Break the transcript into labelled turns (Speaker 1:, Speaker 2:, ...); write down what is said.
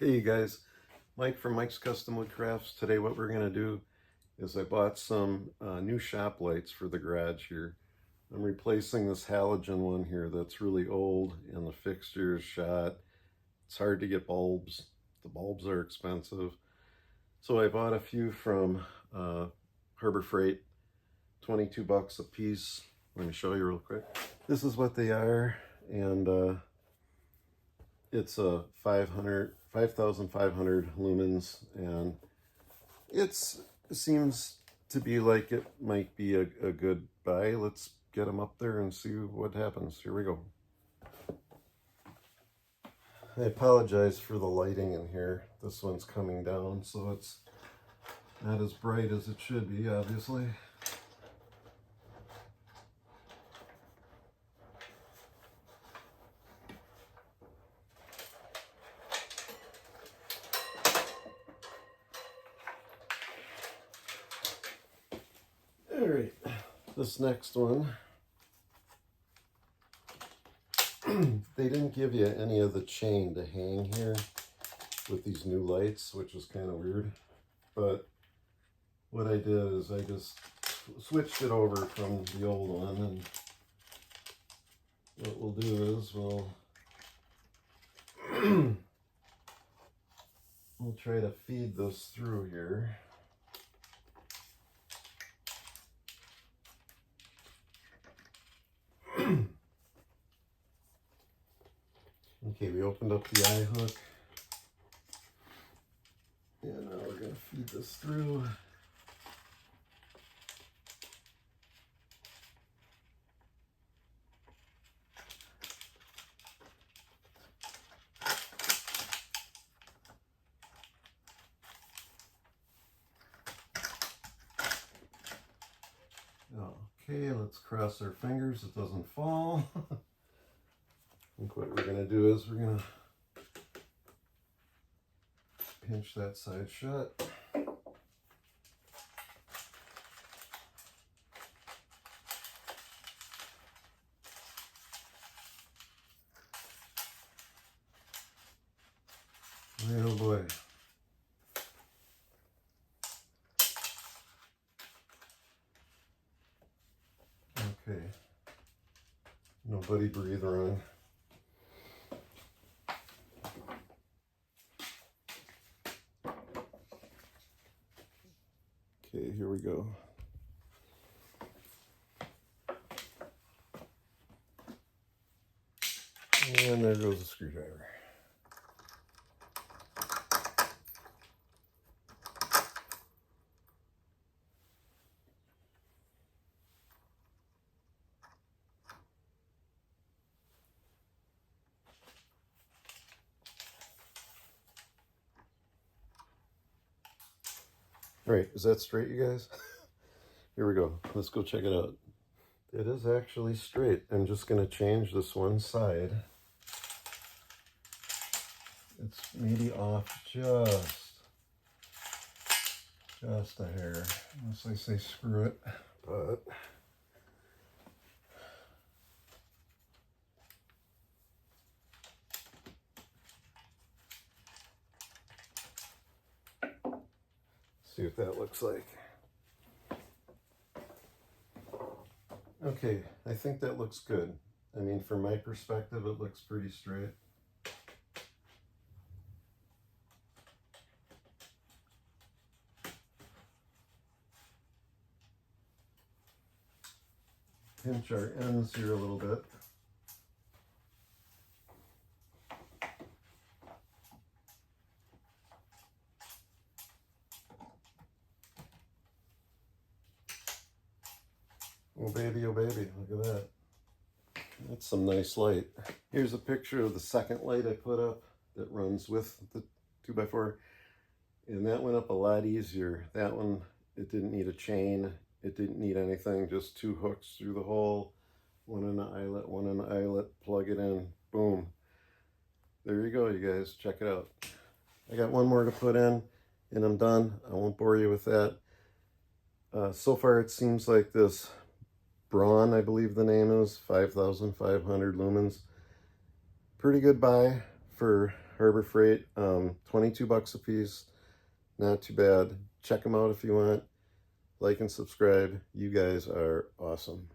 Speaker 1: Hey you guys, Mike from Mike's Custom Wood Crafts. Today what we're going to do is I bought some new shop lights for the garage here. I'm replacing this halogen one here that's really old and the fixture is shot. It's hard to get bulbs. The bulbs are expensive. So I bought a few from Harbor Freight, 22 bucks a piece. Let me show you real quick. This is what they are, and it's a 5,500 lumens, and it seems to be like it might be a good buy. Let's get them up there and see what happens. Here we go. I apologize for the lighting in here. This one's coming down, so it's not as bright as it should be, obviously. All right, this next one, they didn't give you any of the chain to hang here with these new lights, which is kind of weird. But what I did is I just switched it over from the old one, and what we'll do is we'll try to feed this through here. Okay, we opened up the eye hook, and now we're going to feed this through. Okay, let's cross our fingers it doesn't fall. I think what we're going to do is we're going to pinch that side shut. Oh boy. Okay. Nobody breathe wrong. Okay, here we go. And there goes the screwdriver. All right, is that straight, you guys? Here we go. Let's go check it out. It is actually straight. I'm just going to change this one side. It's maybe off just a hair, unless I say screw it, but see what that looks like. Okay, I think that looks good. I mean, from my perspective, it looks pretty straight. Pinch our ends here a little bit. Oh baby, look at that. That's some nice light. Here's a picture of the second light I put up that runs with the 2x4. And that went up a lot easier. That one, it didn't need a chain. It didn't need anything, just 2 hooks through the hole. One in the eyelet, one in the eyelet, plug it in, boom. There you go, you guys, check it out. I got one more to put in and I'm done. I won't bore you with that. So far it seems like this Braun, I believe the name is, 5,500 lumens. Pretty good buy for Harbor Freight, 22 bucks a piece. Not too bad. Check them out if you want. Like and subscribe. You guys are awesome.